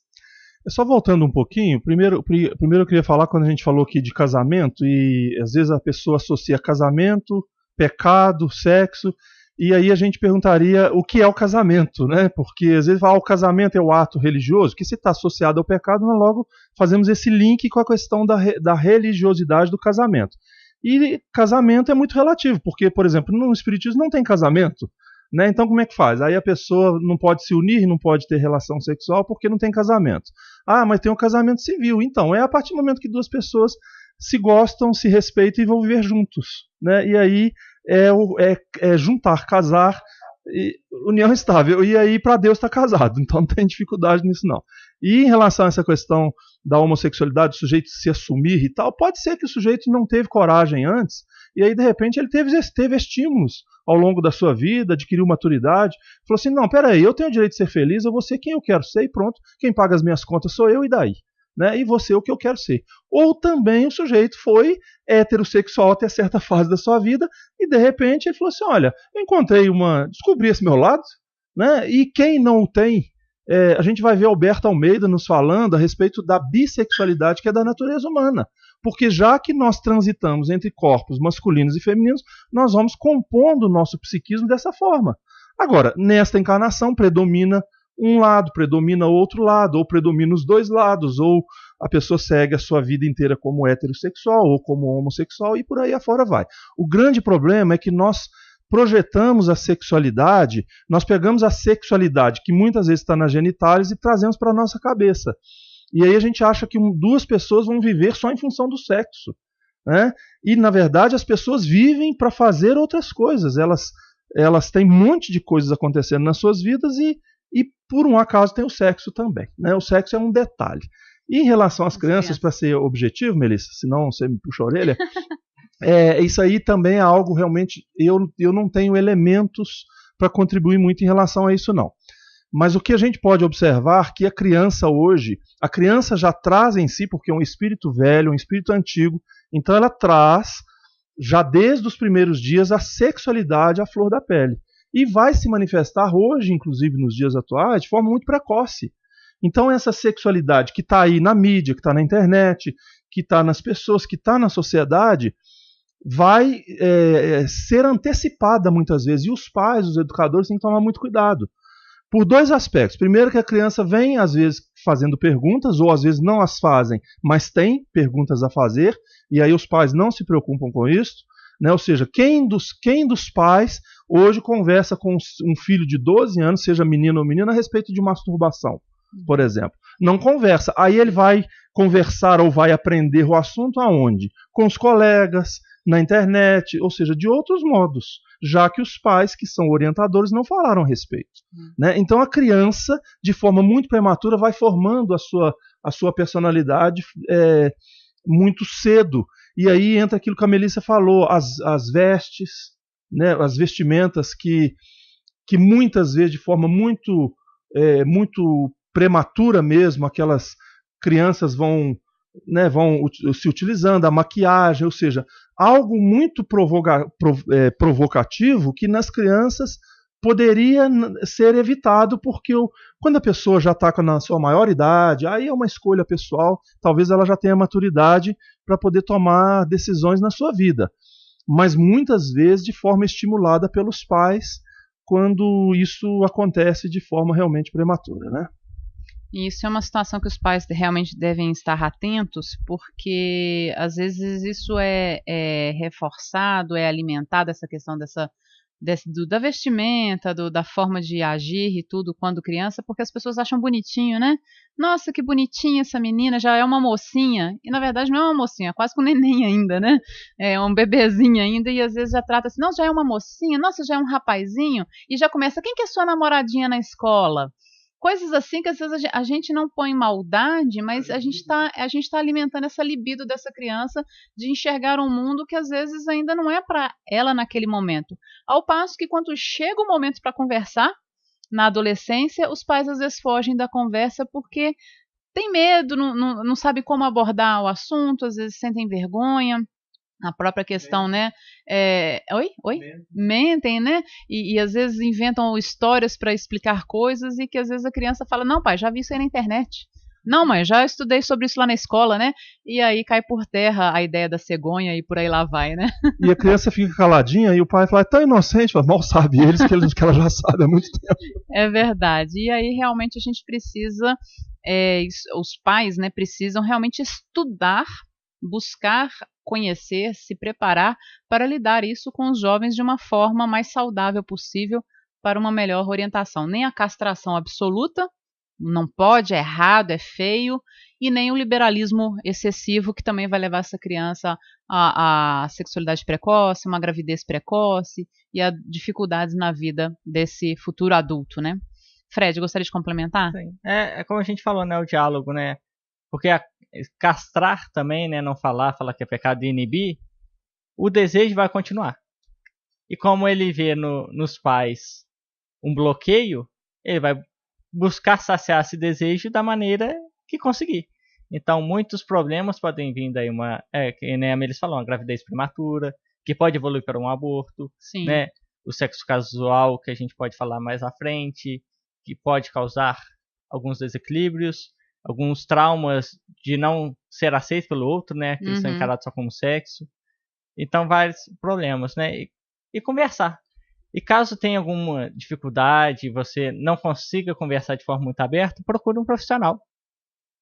Só voltando um pouquinho, primeiro eu queria falar quando a gente falou aqui de casamento, e às vezes a pessoa associa casamento, pecado, sexo, e aí a gente perguntaria o que é o casamento, né? Porque às vezes o casamento é o ato religioso, que se está associado ao pecado, nós logo fazemos esse link com a questão da religiosidade do casamento. E casamento é muito relativo, porque, por exemplo, no Espiritismo não tem casamento, né? Então como é que faz? Aí a pessoa não pode se unir, não pode ter relação sexual porque não tem casamento. Mas tem um casamento civil. Então, é a partir do momento que duas pessoas se gostam, se respeitam e vão viver juntos, né? E aí é juntar, casar, união estável. E aí para Deus está casado, então não tem dificuldade nisso não. E em relação a essa questão da homossexualidade, o sujeito se assumir e tal, pode ser que o sujeito não teve coragem antes, e aí de repente ele teve estímulos ao longo da sua vida, adquiriu maturidade, falou assim, não, peraí, eu tenho o direito de ser feliz, eu vou ser quem eu quero ser e pronto, quem paga as minhas contas sou eu e daí, né? E você o que eu quero ser. Ou também o sujeito foi heterossexual até certa fase da sua vida e de repente ele falou assim, olha, eu descobri esse meu lado, né? E quem não o tem, a gente vai ver Alberto Almeida nos falando a respeito da bissexualidade que é da natureza humana. Porque já que nós transitamos entre corpos masculinos e femininos, nós vamos compondo o nosso psiquismo dessa forma. Agora, nesta encarnação predomina um lado, predomina outro lado, ou predomina os dois lados, ou a pessoa segue a sua vida inteira como heterossexual ou como homossexual e por aí afora vai. O grande problema é que nós projetamos a sexualidade, nós pegamos a sexualidade, que muitas vezes está nas genitais, e trazemos para a nossa cabeça. E aí a gente acha que duas pessoas vão viver só em função do sexo, né? E, na verdade, as pessoas vivem para fazer outras coisas. Elas têm um monte de coisas acontecendo nas suas vidas e por um acaso, tem o sexo também, né? O sexo é um detalhe. E em relação às crianças, para ser objetivo, Melissa, senão você me puxa a orelha, isso aí também é algo realmente... Eu não tenho elementos para contribuir muito em relação a isso, não. Mas o que a gente pode observar que a criança hoje, a criança já traz em si, porque é um espírito velho, um espírito antigo, então ela traz, já desde os primeiros dias, a sexualidade à flor da pele. E vai se manifestar hoje, inclusive nos dias atuais, de forma muito precoce. Então essa sexualidade que está aí na mídia, que está na internet, que está nas pessoas, que está na sociedade, vai ser antecipada muitas vezes. E os pais, os educadores, têm que tomar muito cuidado. Por dois aspectos. Primeiro, que a criança vem, às vezes, fazendo perguntas, ou às vezes não as fazem, mas tem perguntas a fazer, e aí os pais não se preocupam com isso. Né? Ou seja, quem dos pais hoje conversa com um filho de 12 anos, seja menino ou menina, a respeito de masturbação, por exemplo? Não conversa. Aí ele vai conversar ou vai aprender o assunto aonde? Com os colegas, na internet, ou seja, de outros modos, já que os pais, que são orientadores, não falaram a respeito. Né? Então a criança, de forma muito prematura, vai formando a sua personalidade muito cedo. E aí entra aquilo que a Melissa falou, as vestes, né, as vestimentas que muitas vezes, de forma muito prematura mesmo, aquelas crianças vão se utilizando, a maquiagem, ou seja, algo muito provocativo que nas crianças poderia ser evitado, porque quando a pessoa já está na sua maior idade, aí é uma escolha pessoal, talvez ela já tenha maturidade para poder tomar decisões na sua vida, mas muitas vezes de forma estimulada pelos pais, quando isso acontece de forma realmente prematura, né? E isso é uma situação que os pais realmente devem estar atentos, porque às vezes isso é reforçado, é alimentado, essa questão da vestimenta, da forma de agir e tudo quando criança, porque as pessoas acham bonitinho, né? Nossa, que bonitinha essa menina, já é uma mocinha. E na verdade não é uma mocinha, é quase que um neném ainda, né? É um bebezinho ainda e às vezes já trata assim, não, já é uma mocinha, nossa, já é um rapazinho. E já começa, quem que é sua namoradinha na escola? Coisas assim que às vezes a gente não põe maldade, mas a gente tá alimentando essa libido dessa criança de enxergar um mundo que às vezes ainda não é para ela naquele momento. Ao passo que quando chega o momento para conversar, na adolescência, os pais às vezes fogem da conversa porque tem medo, não sabe como abordar o assunto, às vezes sentem vergonha. A própria questão, né? Oi? Mentem, né? E às vezes inventam histórias para explicar coisas e que às vezes a criança fala, não, pai, já vi isso aí na internet. Não, mãe, já estudei sobre isso lá na escola, né? E aí cai por terra a ideia da cegonha e por aí lá vai, né? E a criança fica caladinha e o pai fala, é tão inocente, mal sabe eles que ela já sabe há muito tempo. É verdade. E aí realmente a gente precisa, os pais, né, precisam realmente estudar, buscar conhecer, se preparar para lidar isso com os jovens de uma forma mais saudável possível para uma melhor orientação. Nem a castração absoluta, não pode, é errado, é feio, e nem o liberalismo excessivo que também vai levar essa criança a sexualidade precoce, uma gravidez precoce e a dificuldades na vida desse futuro adulto, né? Fred, gostaria de complementar? Sim. É como a gente falou, né, o diálogo, né? Porque castrar também, né, não falar que é pecado e inibir, o desejo vai continuar. E como ele vê nos pais um bloqueio, ele vai buscar saciar esse desejo da maneira que conseguir. Então, muitos problemas podem vir daí que nem a Melis falou, uma gravidez prematura, que pode evoluir para um aborto, Sim. né? O sexo casual, que a gente pode falar mais à frente, que pode causar alguns desequilíbrios, alguns traumas de não ser aceito pelo outro, né? Que eles são encarados só como sexo. Então, vários problemas, né? E conversar. E caso tenha alguma dificuldade, você não consiga conversar de forma muito aberta, procure um profissional.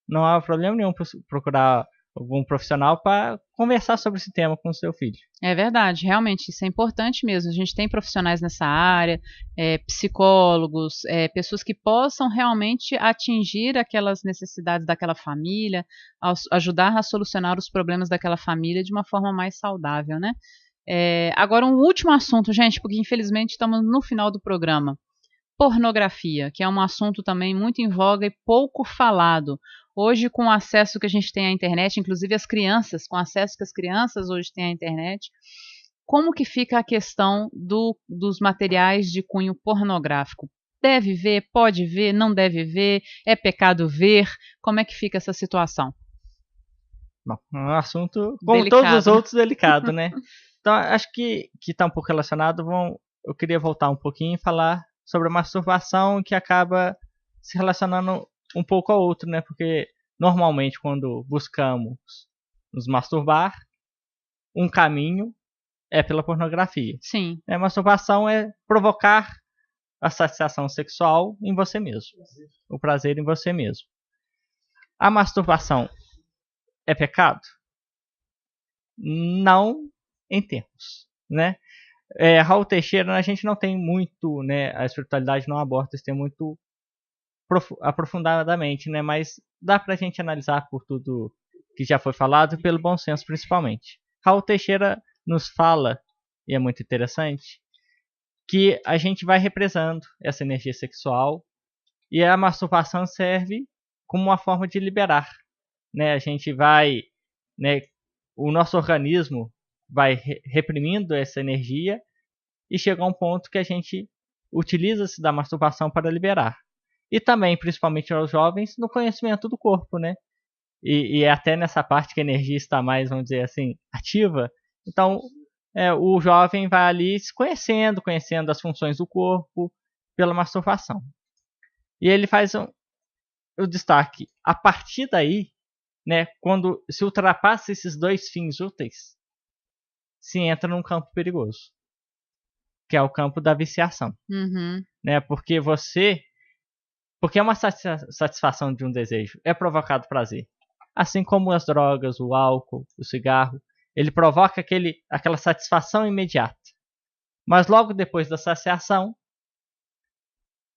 Não há problema nenhum procurar algum profissional para conversar sobre esse tema com o seu filho. É verdade, realmente, isso é importante mesmo. A gente tem profissionais nessa área, psicólogos, pessoas que possam realmente atingir aquelas necessidades daquela família, ajudar a solucionar os problemas daquela família de uma forma mais saudável, né? Agora, um último assunto, gente, porque infelizmente estamos no final do programa. Pornografia, que é um assunto também muito em voga e pouco falado. Hoje, com o acesso que a gente tem à internet, inclusive as crianças, com o acesso que as crianças hoje têm à internet, como que fica a questão dos materiais de cunho pornográfico? Deve ver, pode ver, não deve ver, é pecado ver? Como é que fica essa situação? Bom, é um assunto, como delicado. Todos os outros, delicado, né? Então, acho que está um pouco relacionado. Eu queria voltar um pouquinho e falar sobre a masturbação, que acaba se relacionando um pouco ao outro, né? Porque normalmente quando buscamos nos masturbar, um caminho é pela pornografia. Sim. A masturbação é provocar a satisfação sexual em você mesmo, o prazer em você mesmo. A masturbação é pecado? Não em termos, né? Raul Teixeira, a gente não tem muito, né? A espiritualidade não aborda esse tema muito aprofundadamente, né? Mas dá pra gente analisar por tudo que já foi falado e pelo bom senso principalmente. Raul Teixeira nos fala, e é muito interessante, que a gente vai represando essa energia sexual e a masturbação serve como uma forma de liberar, né? A gente vai, né? O nosso organismo vai reprimindo essa energia e chega a um ponto que a gente utiliza-se da masturbação para liberar. E também, principalmente aos jovens, no conhecimento do corpo, né? E é até nessa parte que a energia está mais, vamos dizer assim, ativa. Então, o jovem vai ali se conhecendo as funções do corpo pela masturbação. E ele faz o destaque. A partir daí, né, quando se ultrapassa esses dois fins úteis, se entra num campo perigoso, que é o campo da viciação. Né? Porque é uma satisfação de um desejo, é provocado prazer. Assim como as drogas, o álcool, o cigarro, ele provoca aquela satisfação imediata. Mas logo depois da saciação,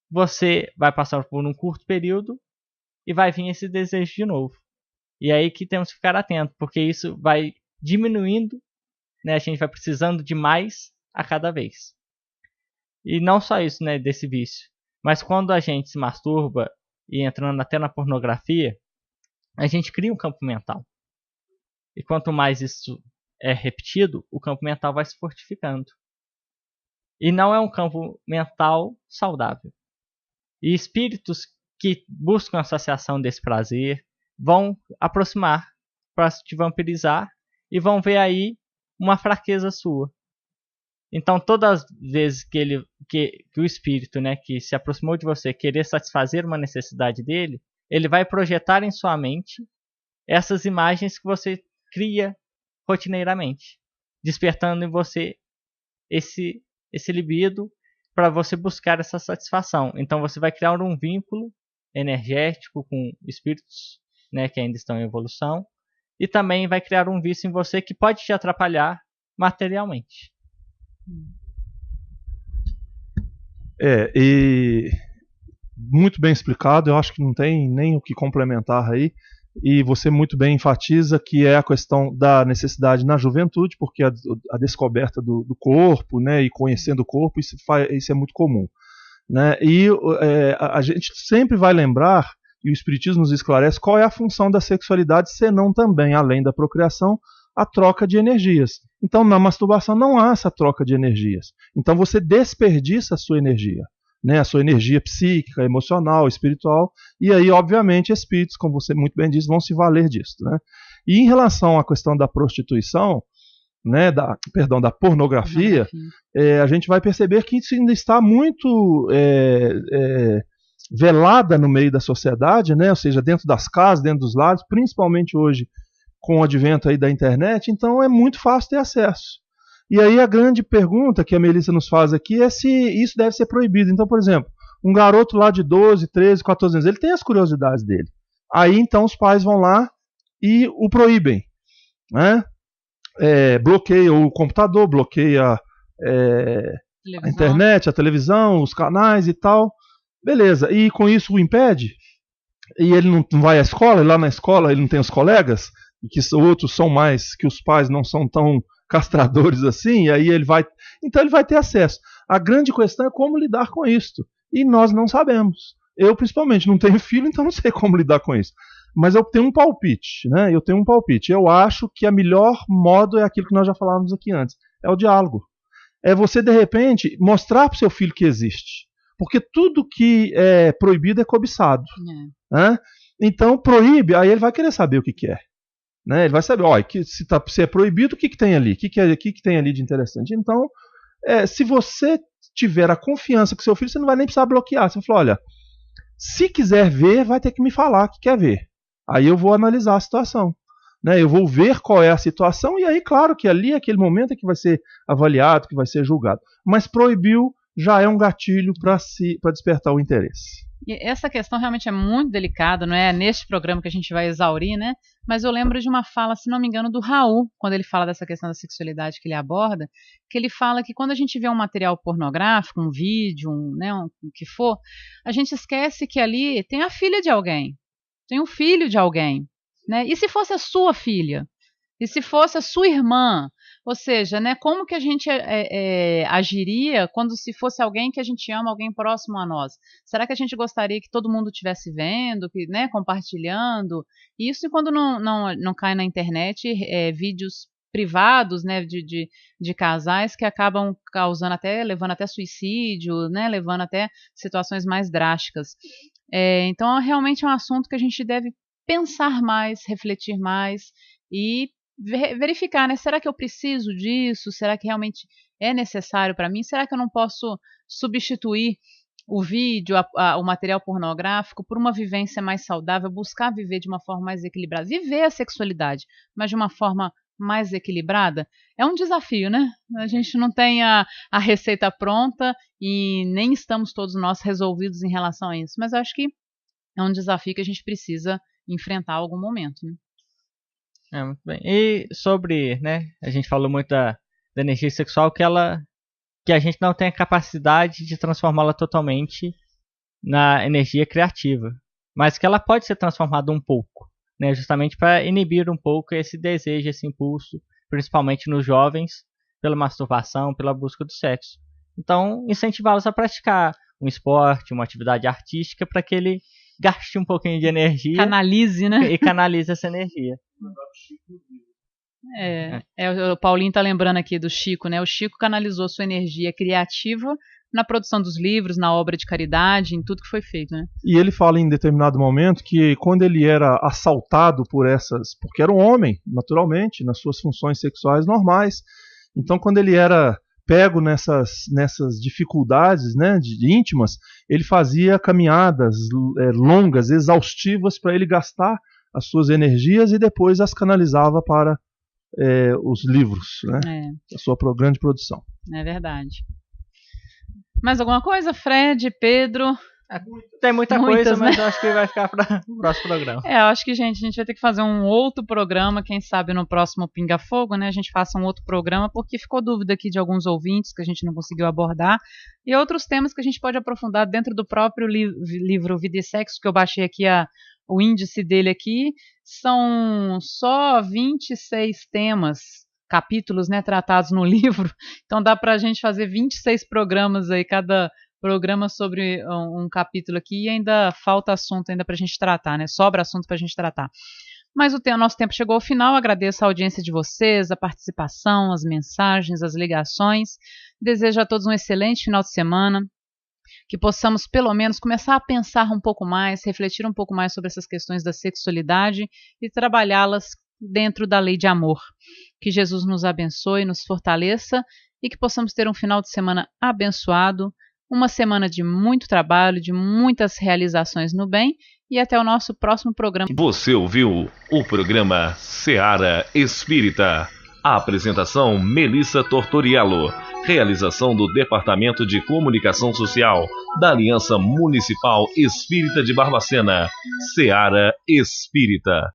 você vai passar por um curto período e vai vir esse desejo de novo. E é aí que temos que ficar atento, porque isso vai diminuindo, né? A gente vai precisando de mais a cada vez. E não só isso, né, desse vício, mas quando a gente se masturba e entrando até na pornografia, a gente cria um campo mental. E quanto mais isso é repetido, o campo mental vai se fortificando. E não é um campo mental saudável. E espíritos que buscam a associação desse prazer vão aproximar para te vampirizar e vão ver aí uma fraqueza sua. Então, todas as vezes que o espírito, né, que se aproximou de você querer satisfazer uma necessidade dele, ele vai projetar em sua mente essas imagens que você cria rotineiramente, despertando em você esse libido para você buscar essa satisfação. Então, você vai criar um vínculo energético com espíritos, né, que ainda estão em evolução, e também vai criar um vício em você que pode te atrapalhar materialmente. E muito bem explicado, eu acho que não tem nem o que complementar aí, e você muito bem enfatiza que é a questão da necessidade na juventude, porque a descoberta do corpo, né, e conhecendo o corpo, isso é muito comum, né, e a gente sempre vai lembrar e o Espiritismo nos esclarece qual é a função da sexualidade, senão também, além da procriação, a troca de energias. Então, na masturbação não há essa troca de energias. Então, você desperdiça a sua energia, né? A sua energia psíquica, emocional, espiritual, e aí, obviamente, espíritos, como você muito bem disse, vão se valer disso, né? E em relação à questão da prostituição, né, da pornografia, a gente vai perceber que isso ainda está muito velada no meio da sociedade, né? Ou seja, dentro das casas, dentro dos lares, principalmente hoje com o advento aí da internet, então é muito fácil ter acesso. E aí a grande pergunta que a Melissa nos faz aqui é se isso deve ser proibido. Então, por exemplo, um garoto lá de 12, 13, 14 anos, ele tem as curiosidades dele. Aí então os pais vão lá e o proíbem, né? Bloqueia o computador, bloqueia a internet, a televisão, os canais e tal. Beleza, e com isso o impede? E ele não vai à escola, e lá na escola ele não tem os colegas, e que outros são mais, que os pais não são tão castradores assim, e aí ele vai. Então ele vai ter acesso. A grande questão é como lidar com isso. E nós não sabemos. Eu, principalmente, não tenho filho, então não sei como lidar com isso. Mas eu tenho um palpite, né? Eu tenho um palpite. Eu acho que a melhor modo é aquilo que nós já falávamos aqui antes. É o diálogo. É você, de repente, mostrar para o seu filho que existe. Porque tudo que é proibido é cobiçado. Né? Então, proíbe, aí ele vai querer saber o que é. Né? Ele vai saber, se é proibido, o que tem ali? O que tem ali de interessante? Então, se você tiver a confiança com seu filho, você não vai nem precisar bloquear. Você vai falar, olha, se quiser ver, vai ter que me falar que quer ver. Aí eu vou analisar a situação. Né? Eu vou ver qual é a situação, e aí, claro que ali, aquele momento é que vai ser avaliado, que vai ser julgado. Mas proibiu já é um gatilho para despertar o interesse. E essa questão realmente é muito delicada, não é neste programa que a gente vai exaurir, né? Mas eu lembro de uma fala, se não me engano, do Raul, quando ele fala dessa questão da sexualidade que ele aborda, que ele fala que quando a gente vê um material pornográfico, um vídeo, o que for, a gente esquece que ali tem a filha de alguém, tem um filho de alguém, né? E se fosse a sua filha? E se fosse a sua irmã? Ou seja, né, como que a gente agiria quando se fosse alguém que a gente ama, alguém próximo a nós? Será que a gente gostaria que todo mundo estivesse vendo, né, compartilhando? Isso quando não cai na internet vídeos privados, né, de casais que acabam levando até suicídio, né, levando até situações mais drásticas. Então, realmente é um assunto que a gente deve pensar mais, refletir mais e verificar, né? Será que eu preciso disso? Será que realmente é necessário para mim? Será que eu não posso substituir o vídeo, o material pornográfico por uma vivência mais saudável, buscar viver de uma forma mais equilibrada, viver a sexualidade, mas de uma forma mais equilibrada? É um desafio, né? A gente não tem a receita pronta e nem estamos todos nós resolvidos em relação a isso, mas eu acho que é um desafio que a gente precisa enfrentar em algum momento, né? Muito bem. E sobre, né, a gente falou muito da energia sexual, que a gente não tem a capacidade de transformá-la totalmente na energia criativa, mas que ela pode ser transformada um pouco, né, justamente para inibir um pouco esse desejo, esse impulso, principalmente nos jovens, pela masturbação, pela busca do sexo. Então, incentivá-los a praticar um esporte, uma atividade artística, para que ele gaste um pouquinho de energia. Canalize, né? E canalize essa energia. O Paulinho tá lembrando aqui do Chico, né? O Chico canalizou sua energia criativa na produção dos livros, na obra de caridade, em tudo que foi feito, né? E ele fala em determinado momento que quando ele era assaltado porque era um homem, naturalmente, nas suas funções sexuais normais, então quando ele era pego nessas dificuldades, né, íntimas, ele fazia caminhadas longas, exaustivas, para ele gastar as suas energias e depois as canalizava para os livros, né, a sua grande produção. É verdade. Mais alguma coisa, Fred, Pedro? Tem muitas coisa, mas eu acho que vai ficar para o próximo programa. Eu acho que, gente, a gente vai ter que fazer um outro programa, quem sabe no próximo Pinga Fogo, né? A gente faça um outro programa, porque ficou dúvida aqui de alguns ouvintes que a gente não conseguiu abordar, e outros temas que a gente pode aprofundar dentro do próprio livro Vida e Sexo, que eu baixei aqui o índice dele aqui, são só 26 temas, capítulos, né, tratados no livro, então dá pra gente fazer 26 programas aí, cada programa sobre um capítulo aqui e ainda falta assunto ainda para a gente tratar, né? Sobra assunto para a gente tratar. Mas o nosso tempo chegou ao final. Agradeço a audiência de vocês, a participação, as mensagens, as ligações. Desejo a todos um excelente final de semana. Que possamos, pelo menos, começar a pensar um pouco mais, refletir um pouco mais sobre essas questões da sexualidade e trabalhá-las dentro da lei de amor. Que Jesus nos abençoe, nos fortaleça e que possamos ter um final de semana abençoado, uma semana de muito trabalho, de muitas realizações no bem e até o nosso próximo programa. Você ouviu o programa Seara Espírita. A apresentação Melissa Tortoriello. Realização do Departamento de Comunicação Social da Aliança Municipal Espírita de Barbacena. Seara Espírita.